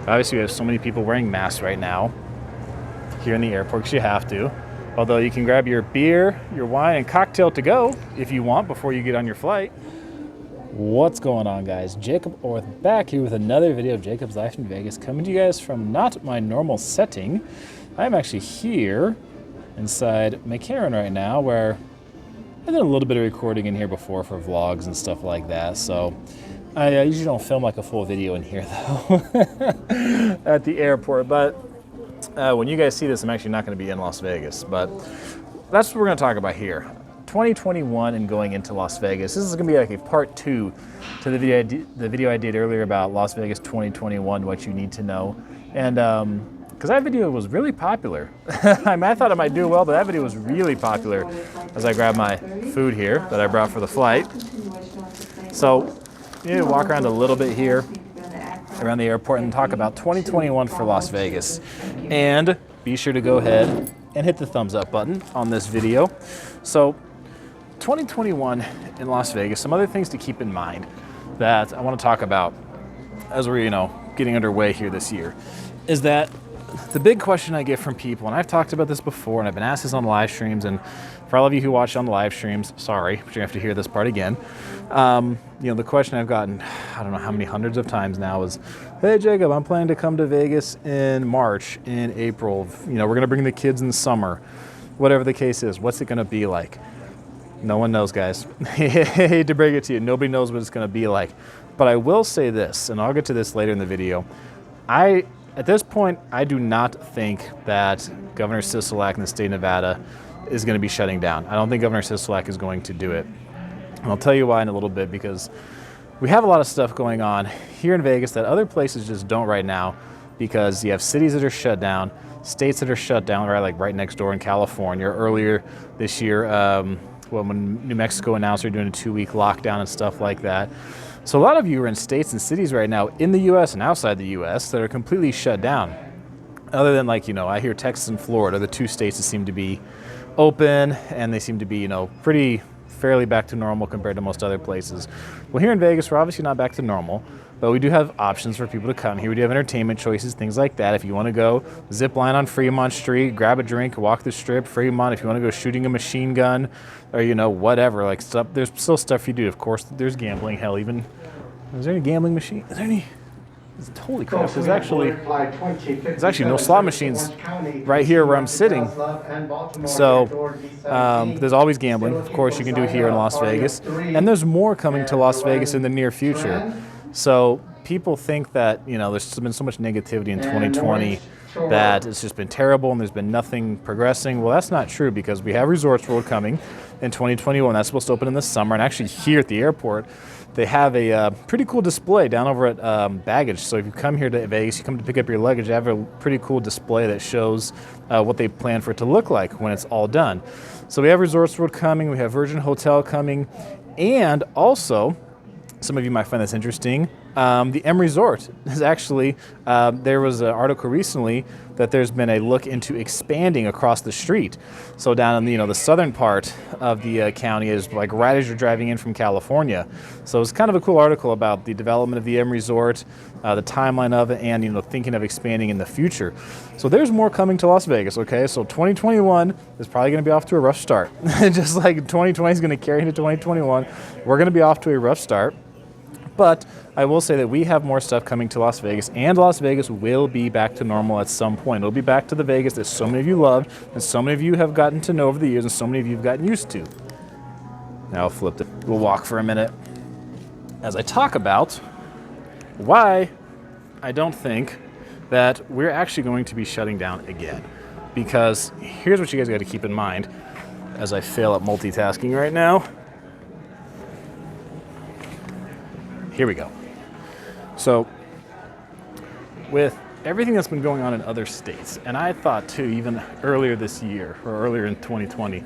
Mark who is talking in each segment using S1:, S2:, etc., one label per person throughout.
S1: Obviously, we have so many people wearing masks right now here in the airport because you have to. Although you can grab your beer, your wine, and cocktail to go if you want before you get on your flight. What's going on, guys? Jacob Orth back here with another video of Jacob's Life in Vegas, coming to you guys from not my normal setting. I'm actually here inside McCarran right now, where I did a little bit of recording in here before for vlogs and stuff like that. So I usually don't film like a full video in here though at the airport. But when you guys see this, I'm actually not going to be in Las Vegas. But that's what we're going to talk about here. 2021 and going into Las Vegas. This is going to be like a part 2 to the video I did earlier about Las Vegas 2021, what you need to know. And because that video was really popular. I mean, I thought it might do well, but that video was really popular as I grab my food here that I brought for the flight. So you need to walk around a little bit here around the airport and talk about 2021 for Las Vegas. And be sure to go ahead and hit the thumbs up button on this video. So 2021 in Las Vegas, some other things to keep in mind that I want to talk about as we're, getting underway here this year, is that the big question I get from people, and I've talked about this before, and I've been asked this on live streams, and for all of you who watch on the live streams, sorry, but you have to hear this part again. The question I've gotten, I don't know how many hundreds of times now is, hey Jacob, I'm planning to come to Vegas in March, in April. We're going to bring the kids in the summer. Whatever the case is, what's it going to be like? No one knows, guys. I hate to break it to you. Nobody knows what it's going to be like. But I will say this, and I'll get to this later in the video. At this point, I do not think that Governor Sisolak in the state of Nevada is going to be shutting down. I don't think Governor Sisolak is going to do it. And I'll tell you why in a little bit, because we have a lot of stuff going on here in Vegas that other places just don't right now, because you have cities that are shut down, states that are shut down, right next door in California. Earlier this year, when New Mexico announced they're doing a 2-week lockdown and stuff like that. So a lot of you are in states and cities right now in the U.S. and outside the U.S. that are completely shut down. Other than I hear Texas and Florida, the 2 states that seem to be open, and they seem to be, pretty fairly back to normal compared to most other places. Well, here in Vegas, we're obviously not back to normal, but we do have options for people to come here. We do have entertainment choices, things like that. If you want to go zip line on Fremont Street, grab a drink, walk the strip, Fremont. If you want to go shooting a machine gun, or whatever, stuff. There's still stuff you do. Of course, there's gambling. Hell, even is there any gambling machine? Is there any? Holy crap! There's actually no slot machines right here where I'm sitting. So there's always gambling. Of course, you can do here in Las Vegas, and there's more coming to Las Vegas in the near future. So people think that there's been so much negativity in 2020 that it's just been terrible and there's been nothing progressing. Well, that's not true, because we have Resorts World coming in 2021. That's supposed to open in the summer, and actually here at the airport, they have a pretty cool display down over at baggage. So if you come here to Vegas, you come to pick up your luggage, they have a pretty cool display that shows what they plan for it to look like when it's all done. So we have Resorts World coming, we have Virgin Hotel coming, and also, some of you might find this interesting, the M Resort is actually, there was an article recently that there's been a look into expanding across the street. So down in the southern part of the county is right as you're driving in from California. So it's kind of a cool article about the development of the M Resort, the timeline of it, and thinking of expanding in the future. So there's more coming to Las Vegas, okay? So 2021 is probably going to be off to a rough start. Just like 2020 is going to carry into 2021, we're going to be off to a rough start. But I will say that we have more stuff coming to Las Vegas, and Las Vegas will be back to normal at some point. It'll be back to the Vegas that so many of you loved, and so many of you have gotten to know over the years, and so many of you have gotten used to. Now I'll flip it. We'll walk for a minute as I talk about why I don't think that we're actually going to be shutting down again. Because here's what you guys got to keep in mind as I fail at multitasking right now. Here we go. So with everything that's been going on in other states, and I thought too, even earlier this year or earlier in 2020,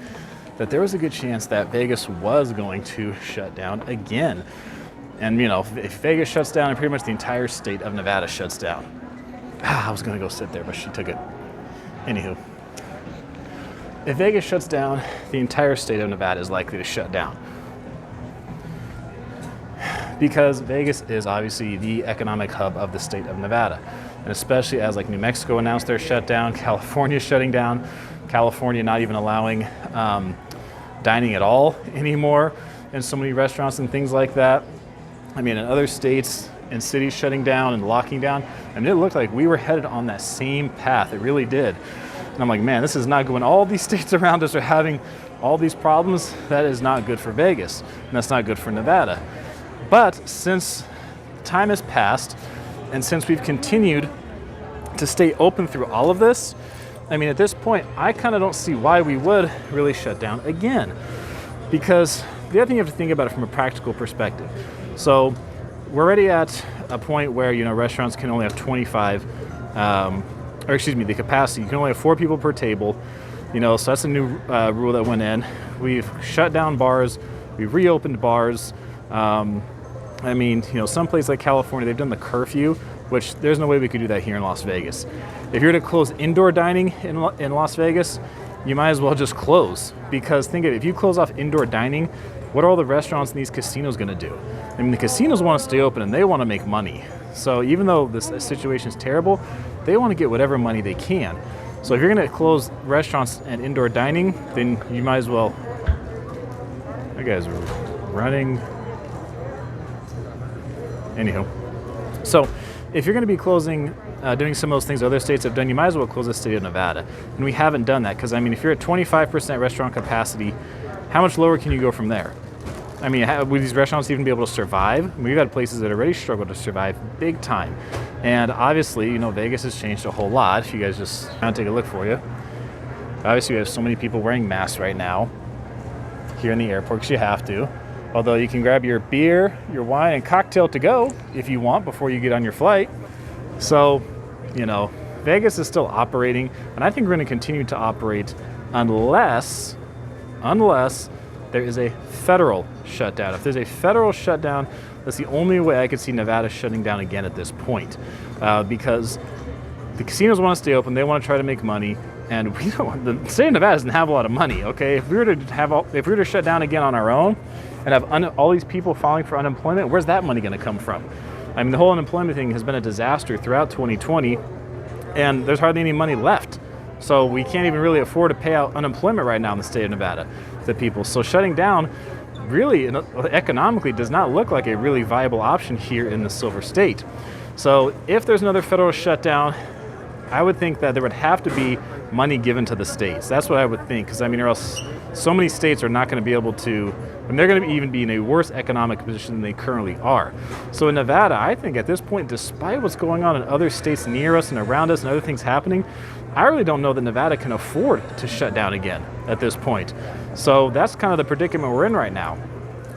S1: that there was a good chance that Vegas was going to shut down again. And if Vegas shuts down, and pretty much the entire state of Nevada shuts down. I was gonna go sit there, but she took it. Anywho, if Vegas shuts down, the entire state of Nevada is likely to shut down. because Vegas is obviously the economic hub of the state of Nevada. And especially as like New Mexico announced their shutdown, California shutting down, California not even allowing dining at all anymore in so many restaurants and things like that. I mean, in other states and cities shutting down and locking down, I mean, it looked like we were headed on that same path. It really did. And I'm like, man, this is not good. When all these states around us are having all these problems, that is not good for Vegas, and that's not good for Nevada. But since time has passed, and since we've continued to stay open through all of this, I mean, at this point, I kind of don't see why we would really shut down again. Because the other thing you have to think about it from a practical perspective. So we're already at a point where, you know, restaurants can only have 25, the capacity. You can only have 4 people per table, you know, so that's a new rule that went in. We've shut down bars, we've reopened bars. I mean, you know, some places like California, they've done the curfew, which there's no way we could do that here in Las Vegas. If you're to close indoor dining in Las Vegas, you might as well just close. Because think of it, if you close off indoor dining, what are all the restaurants and these casinos going to do? I mean, the casinos want to stay open and they want to make money. So even though this situation is terrible, they want to get whatever money they can. So if you're going to close restaurants and indoor dining, then you might as well. That guy's running. Anywho, so if you're going to be closing, doing some of those things other states have done, you might as well close the state of Nevada. And we haven't done that because, I mean, if you're at 25% restaurant capacity, how much lower can you go from there? I mean, would these restaurants even be able to survive? We've had places that already struggle to survive big time. And obviously, you know, Vegas has changed a whole lot. If you guys just want to take a look for you. Obviously, we have so many people wearing masks right now here in the airport because you have to. Although you can grab your beer, your wine, and cocktail to go if you want before you get on your flight. So, you know, Vegas is still operating, and I think we're going to continue to operate unless there is a federal shutdown. If there's a federal shutdown, that's the only way I could see Nevada shutting down again at this point, because the casinos want to stay open. They want to try to make money, and we don't. The state of Nevada doesn't have a lot of money. Okay, if we were to shut down again on our own and have all these people filing for unemployment, where's that money going to come from? I mean, the whole unemployment thing has been a disaster throughout 2020, and there's hardly any money left. So we can't even really afford to pay out unemployment right now in the state of Nevada to people. So shutting down really economically does not look like a really viable option here in the Silver State. So if there's another federal shutdown, I would think that there would have to be money given to the states. That's what I would think, because I mean, or else so many states are not going to be able to, and they're going to even be in a worse economic position than they currently are. So in Nevada, I think at this point, despite what's going on in other states near us and around us and other things happening, I really don't know that Nevada can afford to shut down again at this point. So that's kind of the predicament we're in right now.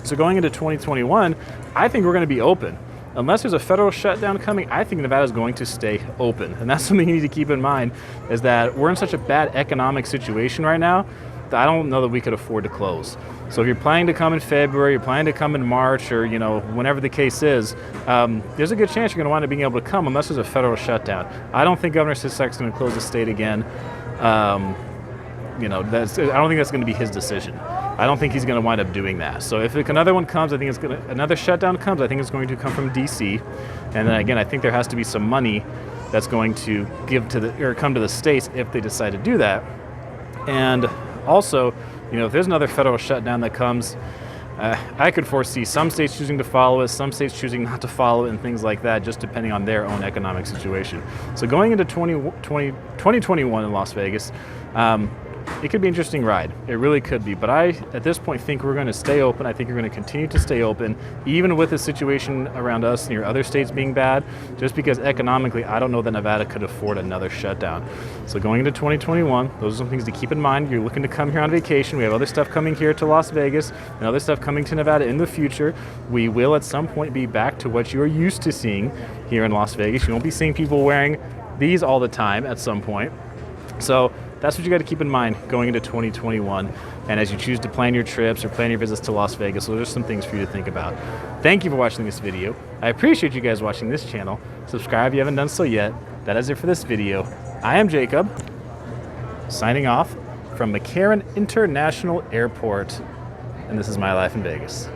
S1: So going into 2021, I think we're going to be open. Unless there's a federal shutdown coming, I think Nevada is going to stay open. And that's something you need to keep in mind, is that we're in such a bad economic situation right now that I don't know that we could afford to close. So if you're planning to come in February, you're planning to come in March, or you know, whenever the case is, there's a good chance you're going to wind up being able to come unless there's a federal shutdown. I don't think Governor Sisolak is going to close the state again. You know, I don't think that's going to be his decision. I don't think he's going to wind up doing that. So if another one comes, another shutdown comes, I think it's going to come from D.C. And then again, I think there has to be some money that's going to come to the states if they decide to do that. And also, you know, if there's another federal shutdown that comes, I could foresee some states choosing to follow it, some states choosing not to follow it, and things like that, just depending on their own economic situation. So going into 2021 in Las Vegas, it could be an interesting ride. It really could be. But I, at this point, think we're going to stay open. I think we're going to continue to stay open, even with the situation around us near other states being bad, just because economically, I don't know that Nevada could afford another shutdown. So going into 2021, those are some things to keep in mind. You're looking to come here on vacation. We have other stuff coming here to Las Vegas and other stuff coming to Nevada in the future. We will at some point be back to what you are used to seeing here in Las Vegas. You won't be seeing people wearing these all the time at some point. So that's what you got to keep in mind going into 2021. And as you choose to plan your trips or plan your visits to Las Vegas, those are some things for you to think about. Thank you for watching this video. I appreciate you guys watching this channel. Subscribe if you haven't done so yet. That is it for this video. I am Jacob, signing off from McCarran International Airport, and this is my life in Vegas.